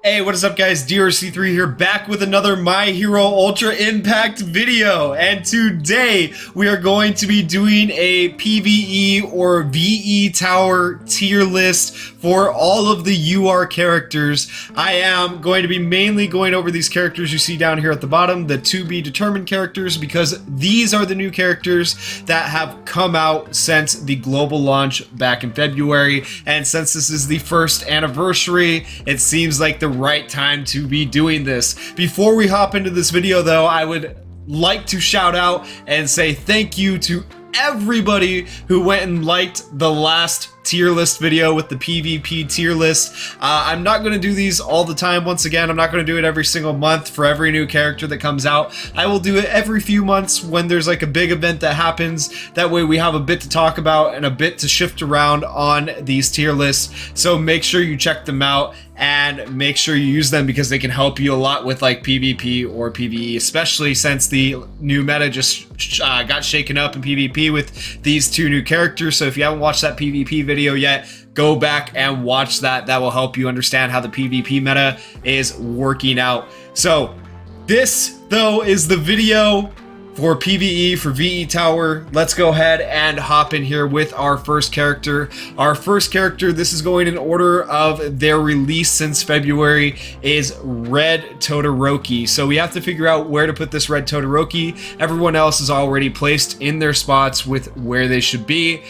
Hey, what is up guys? DRC3 here, back with another My Hero Ultra Impact video. And today we are going to be doing a PvE or VE Tower tier list for all of the UR characters. I am going to be mainly going over these characters you see down here at the bottom, the to be determined characters, because these are the new characters that have come out since the global launch back in February. And since this is the first anniversary, it seems like the right time to be doing this. Before we hop into this video though, I would like to shout out and say thank you to everybody who went and liked the last tier list video with the PvP tier list. I'm not going to do these all the time. Once again, I'm not going to do it every single month for every new character that comes out. I will do it every few months when there's like a big event that happens. That way we have a bit to talk about and a bit to shift around on these tier lists. So make sure you check them out and make sure you use them because they can help you a lot with like PvP or PvE, especially since the new meta just got shaken up in PvP with these two new characters. So if you haven't watched that PvP video yet, go back and watch that. That will help you understand how the PvP meta is working out. So this though is the video for PvE, for VE Tower. Let's go ahead and hop in here with our first character. Our first character, this is going in order of their release since February, is Red Todoroki. So we have to figure out where to put this Red Todoroki. Everyone else is already placed in their spots with where they should be.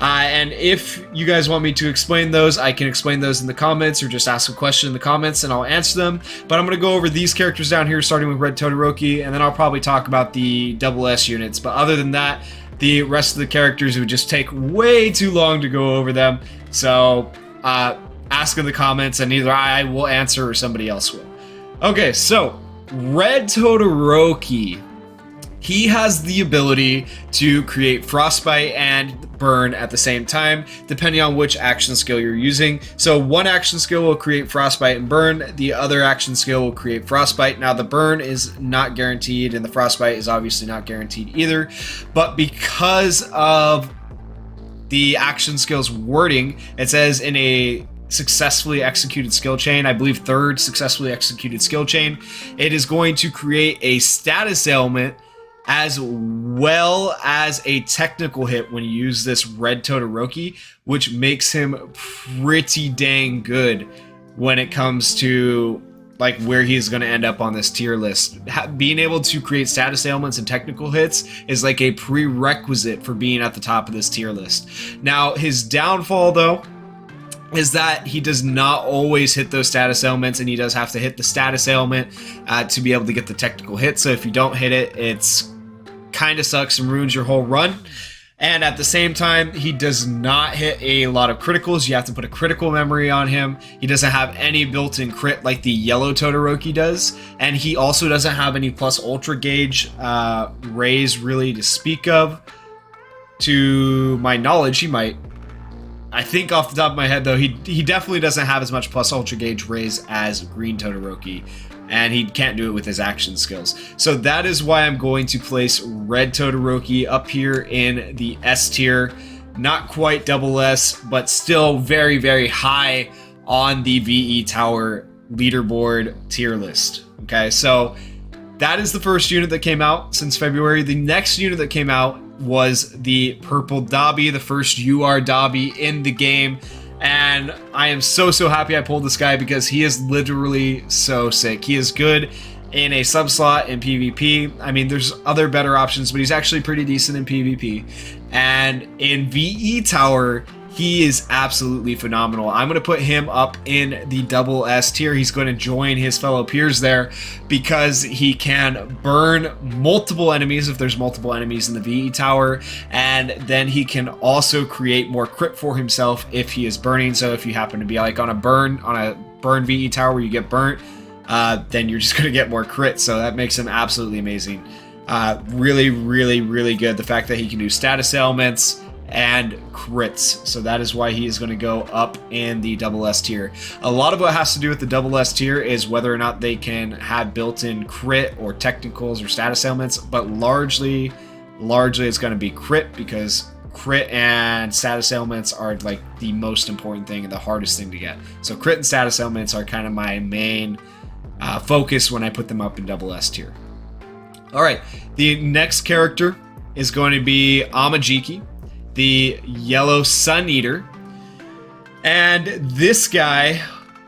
And if you guys want me to explain those, I can explain those in the comments or just ask a question in the comments and I'll answer them. But I'm going to go over these characters down here, starting with Red Todoroki, and then I'll probably talk about the double S units. But other than that, the rest of the characters would just take way too long to go over them. So ask in the comments and either I will answer or somebody else will. Okay, so Red Todoroki. He has the ability to create frostbite and burn at the same time, depending on which action skill you're using. So one action skill will create frostbite and burn, the other action skill will create frostbite. Now the burn is not guaranteed and the frostbite is obviously not guaranteed either, but because of the action skill's wording, it says in a successfully executed skill chain, I believe third successfully executed skill chain, it is going to create a status ailment as well as a technical hit when you use this Red Todoroki, which makes him pretty dang good when it comes to like where he's going to end up on this tier list. Being able to create status ailments and technical hits is like a prerequisite for being at the top of this tier list. Now, his downfall though is that he does not always hit those status ailments, and he does have to hit the status ailment to be able to get the technical hit. So if you don't hit it, it's kind of sucks and ruins your whole run. And at the same time, he does not hit a lot of criticals. You have to put a critical memory on him. He doesn't have any built-in crit like the yellow Todoroki does, and he also doesn't have any plus ultra gauge raise really to speak of. To my knowledge, he might. I think off the top of my head though, he definitely doesn't have as much plus ultra gauge raise as green Todoroki, and he can't do it with his action skills. So that is why I'm going to place Red Todoroki up here in the S tier. Not quite double S, but still very, very high on the VE Tower leaderboard tier list. Okay, so that is the first unit that came out since February. The next unit that came out was the purple Dabi, the first UR Dabi in the game. And I am so happy I pulled this guy because he is literally so sick. He is good in a sub slot in PvP. I mean, there's other better options, but he's actually pretty decent in PvP. And in VE Tower, he is absolutely phenomenal. I'm going to put him up in the double S tier. He's going to join his fellow peers there because he can burn multiple enemies if there's multiple enemies in the VE Tower, and then he can also create more crit for himself if he is burning. So if you happen to be like on a burn VE Tower where you get burnt, then you're just going to get more crit. So that makes him absolutely amazing. Really, really, really good. The fact that he can do status ailments and crits, so that is why he is going to go up in the double S tier. A lot of what has to do with the double S tier is whether or not they can have built-in crit or technicals or status ailments, but largely it's going to be crit because crit and status ailments are like the most important thing and the hardest thing to get. So crit and status ailments are kind of my main focus when I put them up in double S tier. All right, the next character is going to be Amaziki, the Yellow Sun Eater, and this guy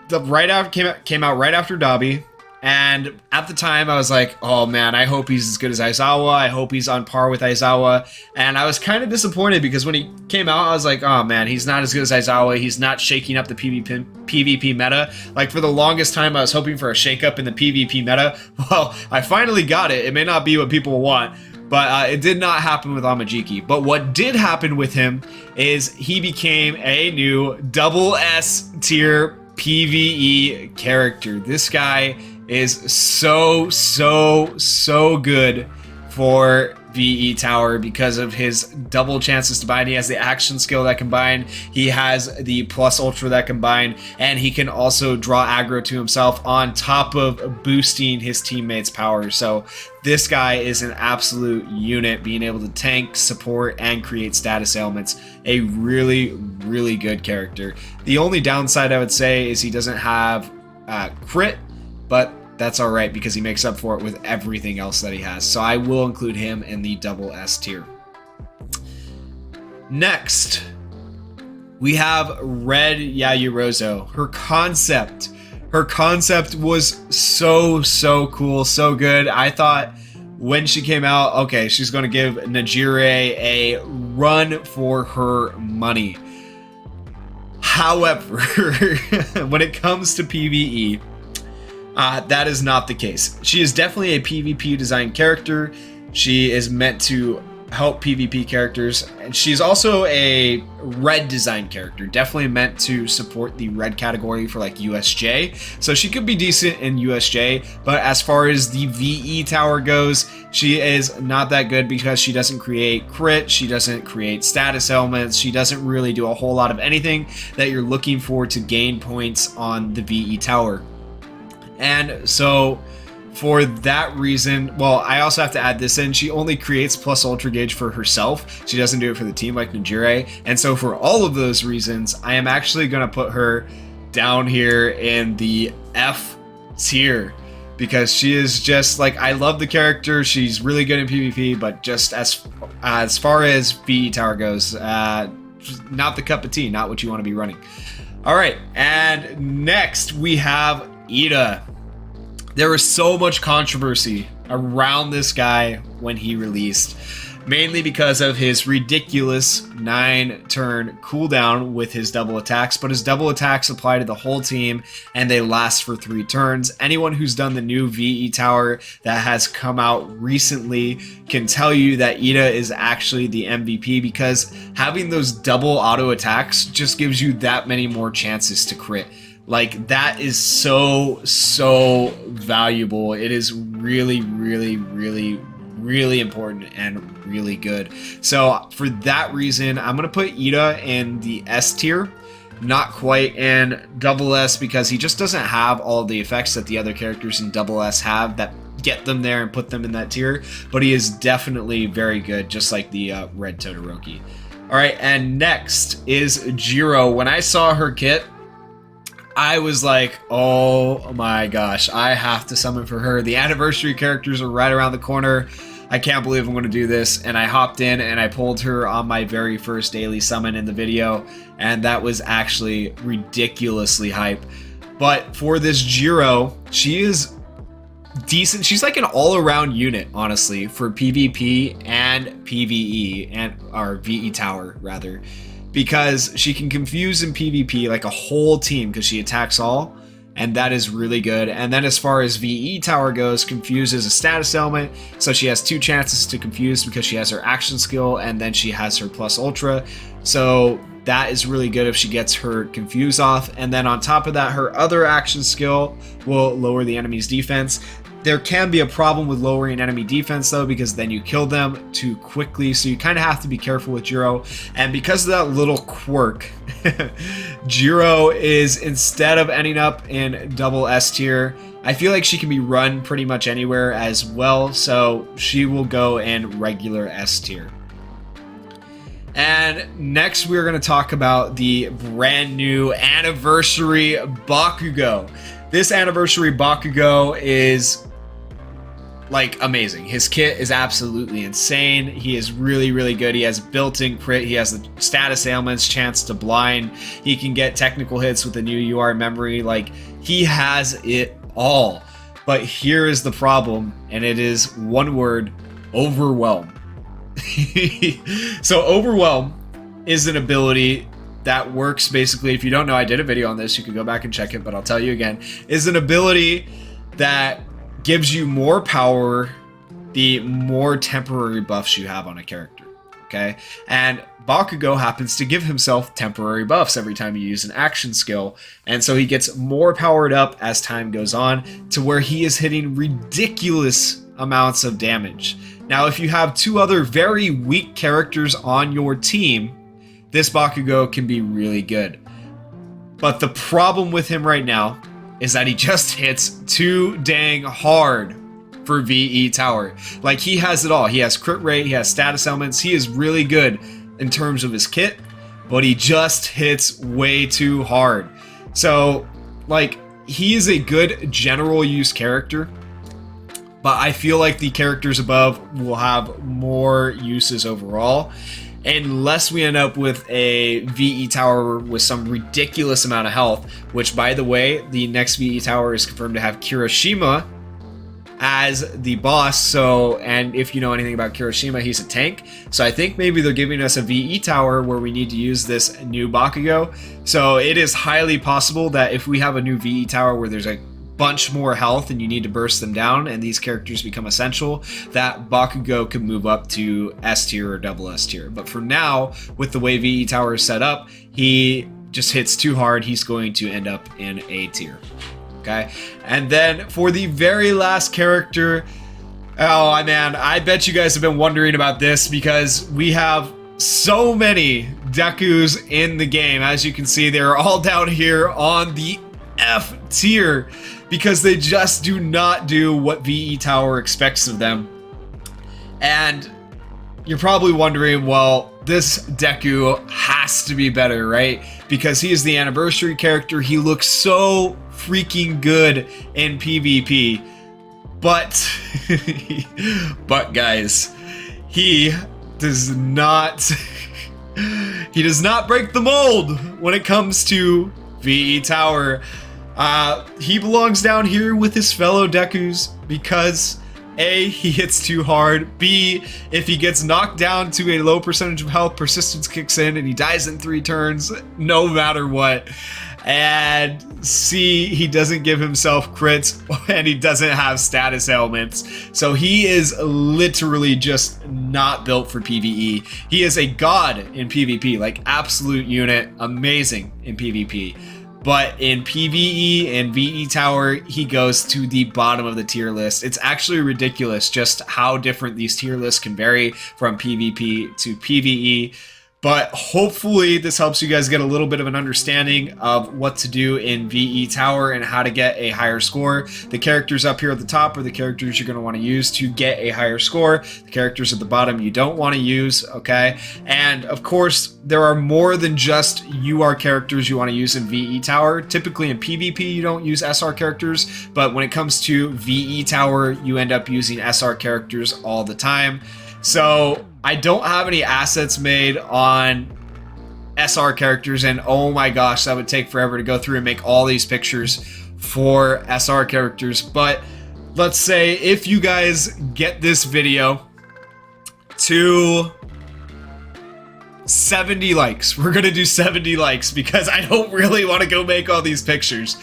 came out right after Dabi. And at the time, I was like, oh man, I hope he's as good as Aizawa. I hope he's on par with Aizawa. And I was kind of disappointed because when he came out, I was like, oh man, he's not as good as Aizawa. He's not shaking up the PvP meta. Like for the longest time, I was hoping for a shakeup in the PvP meta. Well, I finally got it. It may not be what people want, but it did not happen with Amaziki. But what did happen with him is he became a new double S tier PvE character. This guy is so good for VE Tower because of his double chances to bind. He has the action skill that can bind, he has the plus ultra that can bind, and he can also draw aggro to himself on top of boosting his teammates' power. So this guy is an absolute unit, being able to tank, support, and create status ailments. A really good character. The only downside I would say is he doesn't have crit, but that's all right because he makes up for it with everything else that he has. So I will include him in the double S tier. Next, we have Red Roso. Her concept was so cool, so good. I thought when she came out, okay, she's going to give Najire a run for her money. However, when it comes to PvE, that is not the case. She is definitely a PvP designed character. She is meant to help PvP characters, and she's also a red design character, definitely meant to support the red category for like USJ. So she could be decent in USJ, but as far as the VE tower goes, she is not that good because she doesn't create crit, she doesn't create status elements, she doesn't really do a whole lot of anything that you're looking for to gain points on the VE tower. And so for that reason, well, I also have to add this in, she only creates plus ultra gauge for herself. She doesn't do it for the team like Najire. And so for all of those reasons, I am actually going to put her down here in the F tier because she is just like, I love the character. She's really good in PvP, but just as far as VE tower goes, not the cup of tea, not what you want to be running. All right, and next we have Ida. There was so much controversy around this guy when he released, mainly because of his ridiculous 9-turn cooldown with his double attacks, but his double attacks apply to the whole team and they last for 3 turns. Anyone who's done the new VE tower that has come out recently can tell you that Ida is actually the MVP because having those double auto attacks just gives you that many more chances to crit. Like, that is so valuable. It is really important and really good. So for that reason, I'm going to put Ida in the S tier. Not quite in double S because he just doesn't have all the effects that the other characters in double S have that get them there and put them in that tier. But he is definitely very good, just like the Red Todoroki. All right, and next is Jiro. When I saw her kit, I was like, oh my gosh, I have to summon for her. The anniversary characters are right around the corner. I can't believe I'm going to do this. And I hopped in and I pulled her on my very first daily summon in the video. And that was actually ridiculously hype. But for this Jiro, she is decent. She's like an all-around unit, honestly, for PvP and PvE, or VE tower, rather. Because she can confuse in PvP like a whole team because she attacks all, and that is really good. And then as far as VE tower goes, confuse is a status element, so she has 2 chances to confuse because she has her action skill and then she has her plus ultra. So that is really good if she gets her confuse off. And then on top of that, her other action skill will lower the enemy's defense. There can be a problem with lowering enemy defense though, because then you kill them too quickly, so you kind of have to be careful with Jiro. And because of that little quirk, Jiro is, instead of ending up in double S tier, I feel like she can be run pretty much anywhere as well, so she will go in regular S tier. And next we're going to talk about the brand new anniversary Bakugou. This anniversary Bakugou is like amazing. His kit is absolutely insane. He is really, really good. He has built-in crit. He has the status ailments, chance to blind. He can get technical hits with the new UR memory. Like, he has it all. But here is the problem, and it is one word: overwhelm. So overwhelm is an ability that works basically, if you don't know, I did a video on this, you can go back and check it, but I'll tell you again, is an ability that gives you more power the more temporary buffs you have on a character. Okay, and Bakugou happens to give himself temporary buffs every time you use an action skill, and so he gets more powered up as time goes on to where he is hitting ridiculous amounts of damage. Now, if you have two other very weak characters on your team, this Bakugou can be really good. But the problem with him right now is that he just hits too dang hard for VE Tower. Like, he has it all. He has crit rate, he has status elements, he is really good in terms of his kit, but he just hits way too hard. So, like, he is a good general use character, but I feel like the characters above will have more uses overall, unless we end up with a VE Tower with some ridiculous amount of health, which, by the way, the next VE Tower is confirmed to have Kirishima as the boss. So, and if you know anything about Kirishima, he's a tank. So I think maybe they're giving us a VE Tower where we need to use this new Bakugou. So it is highly possible that if we have a new VE Tower where there's a bunch more health and you need to burst them down and these characters become essential, that Bakugou can move up to S tier or double S tier. But for now, with the way VE Tower is set up, he just hits too hard. He's going to end up in A tier. Okay, and then for the very last character, oh man, I bet you guys have been wondering about this because we have so many Dekus in the game. As you can see, they're all down here on the F tier because they just do not do what VE Tower expects of them. And you're probably wondering, well, this Deku has to be better, right? Because he is the anniversary character. He looks so freaking good in PvP. But, but guys, he does not break the mold when it comes to VE Tower. He belongs down here with his fellow Dekus because A, he hits too hard. B, if he gets knocked down to a low percentage of health, persistence kicks in and he dies in 3 turns, no matter what. And C, he doesn't give himself crits and he doesn't have status ailments. So he is literally just not built for PvE. He is a god in PvP, like absolute unit, amazing in PvP. But in PvE and VE Tower, he goes to the bottom of the tier list. It's actually ridiculous just how different these tier lists can vary from PvP to PvE. But hopefully this helps you guys get a little bit of an understanding of what to do in VE Tower and how to get a higher score. The characters up here at the top are the characters you're going to want to use to get a higher score. The characters at the bottom you don't want to use, okay? And of course, there are more than just UR characters you want to use in VE Tower. Typically in PvP you don't use SR characters, but when it comes to VE Tower, you end up using SR characters all the time. So I don't have any assets made on SR characters, and oh my gosh, that would take forever to go through and make all these pictures for SR characters. But let's say if you guys get this video to 70 likes, we're gonna do 70 likes because I don't really want to go make all these pictures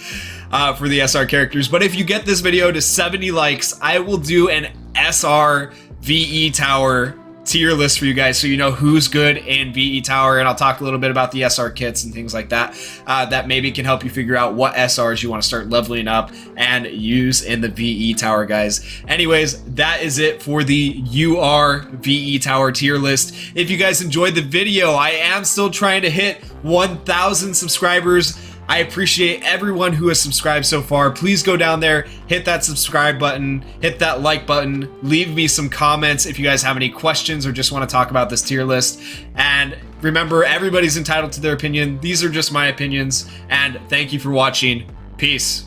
for the SR characters. But if you get this video to 70 likes, I will do an SR VE Tower tier list for you guys so you know who's good in VE Tower, and I'll talk a little bit about the SR kits and things like that that maybe can help you figure out what SRs you want to start leveling up and use in the VE Tower, guys. Anyways, that is it for the UR VE Tower tier list. If you guys enjoyed the video, I am still trying to hit 1,000 subscribers I appreciate everyone who has subscribed so far. Please go down there, hit that subscribe button, hit that like button, leave me some comments if you guys have any questions or just want to talk about this tier list. And remember, everybody's entitled to their opinion. These are just my opinions, and thank you for watching. Peace.